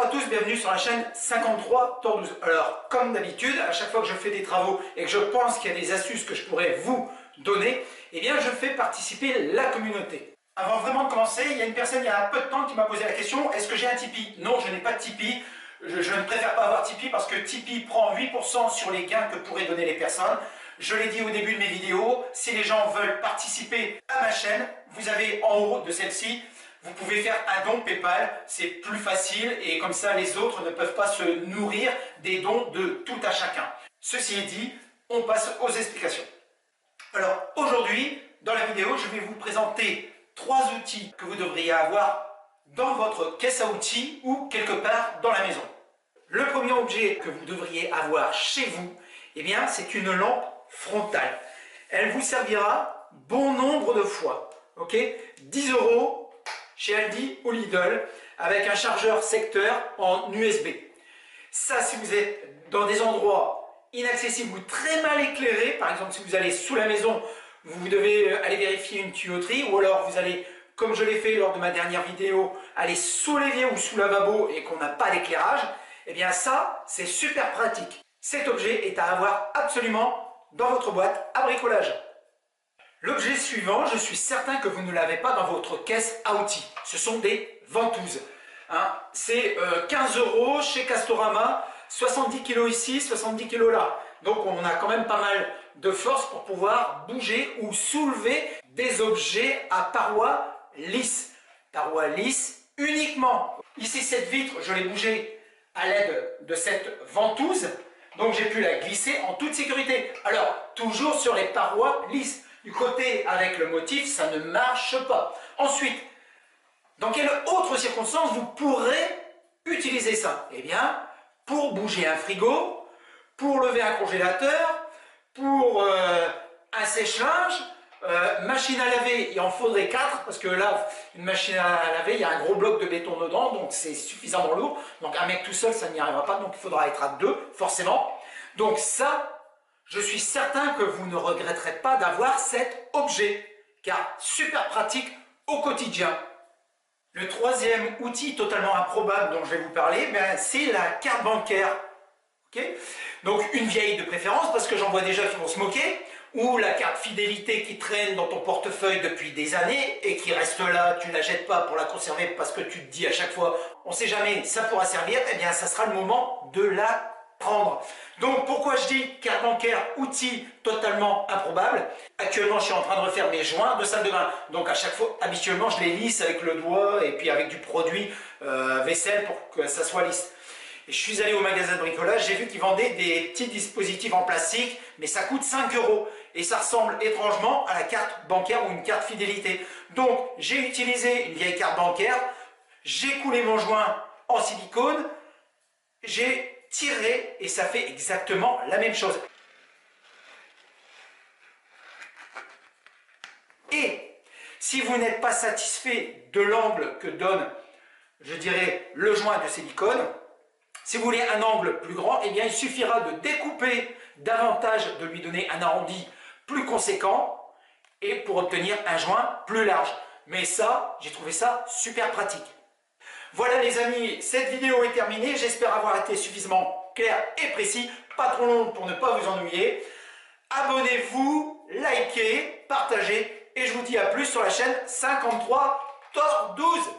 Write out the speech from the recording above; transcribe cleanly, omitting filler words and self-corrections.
Bonjour à tous, bienvenue sur la chaîne 53 Tordouze. Alors, comme d'habitude, à chaque fois que je fais des travaux et que je pense qu'il y a des astuces que je pourrais vous donner, eh bien, je fais participer la communauté. Avant vraiment de commencer, il y a une personne il y a un peu de temps qui m'a posé la question, est-ce que j'ai un Tipeee? Non, je n'ai pas de Tipeee. Je ne préfère pas avoir Tipeee parce que Tipeee prend 8% sur les gains que pourraient donner les personnes. Je l'ai dit au début de mes vidéos, si les gens veulent participer à ma chaîne, vous avez en haut de celle-ci, vous pouvez faire un don PayPal, c'est plus facile et comme ça les autres ne peuvent pas se nourrir des dons de tout à chacun. Ceci est dit, on passe aux explications. Alors aujourd'hui, dans la vidéo, je vais vous présenter 3 outils que vous devriez avoir dans votre caisse à outils ou quelque part dans la maison. Le premier objet que vous devriez avoir chez vous, eh bien, c'est une lampe frontale. Elle vous servira bon nombre de fois. Ok, 10 € chez Aldi ou Lidl avec un chargeur secteur en USB. Ça, si vous êtes dans des endroits inaccessibles ou très mal éclairés, par exemple si vous allez sous la maison, vous devez aller vérifier une tuyauterie, ou alors vous allez, comme je l'ai fait lors de ma dernière vidéo, aller sous l'évier ou sous le lavabo et qu'on n'a pas d'éclairage, eh bien ça, c'est super pratique. Cet objet est à avoir absolument dans votre boîte à bricolage. L'objet suivant, je suis certain que vous ne l'avez pas dans votre caisse à outils. Ce sont des ventouses. C'est 15 € chez Castorama, 70 kg ici, 70 kg là. Donc on a quand même pas mal de force pour pouvoir bouger ou soulever des objets à parois lisses. Parois lisses uniquement. Ici cette vitre, je l'ai bougée à l'aide de cette ventouse. Donc j'ai pu la glisser en toute sécurité. Alors, toujours sur les parois lisses. Du côté avec le motif, ça ne marche pas. Ensuite, dans quelle autre circonstance vous pourrez utiliser ça? Eh bien, pour bouger un frigo, pour lever un congélateur, pour un sèche-linge, machine à laver, il en faudrait 4, parce que là, une machine à laver, il y a un gros bloc de béton dedans, donc c'est suffisamment lourd. Donc un mec tout seul, ça n'y arrivera pas, donc il faudra être à 2, forcément. Donc ça, je suis certain que vous ne regretterez pas d'avoir cet objet, car super pratique au quotidien. Le troisième outil totalement improbable dont je vais vous parler, c'est la carte bancaire. Okay, donc une vieille de préférence, parce que j'en vois déjà qui vont se moquer, ou la carte fidélité qui traîne dans ton portefeuille depuis des années et qui reste là, tu ne la jettes pas pour la conserver parce que tu te dis à chaque fois, on ne sait jamais, ça pourra servir, eh bien ça sera le moment de la prendre. Donc pourquoi je dis carte bancaire, outil totalement improbable? Actuellement je suis en train de refaire mes joints de salle de bain, donc à chaque fois habituellement je les lisse avec le doigt et puis avec du produit vaisselle pour que ça soit lisse. Et je suis allé au magasin de bricolage, j'ai vu qu'ils vendaient des petits dispositifs en plastique, mais ça coûte 5 € et ça ressemble étrangement à la carte bancaire ou une carte fidélité. Donc j'ai utilisé une vieille carte bancaire, j'ai coulé mon joint en silicone, j'ai tiré et ça fait exactement la même chose. Et si vous n'êtes pas satisfait de l'angle que donne, je dirais, le joint de silicone, si vous voulez un angle plus grand, eh bien il suffira de découper davantage, de lui donner un arrondi plus conséquent et pour obtenir un joint plus large. Mais ça, j'ai trouvé ça super pratique. Voilà les amis, cette vidéo est terminée. J'espère avoir été suffisamment clair et précis, pas trop long pour ne pas vous ennuyer. Abonnez-vous, likez, partagez et je vous dis à plus sur la chaîne 53 Tordouze.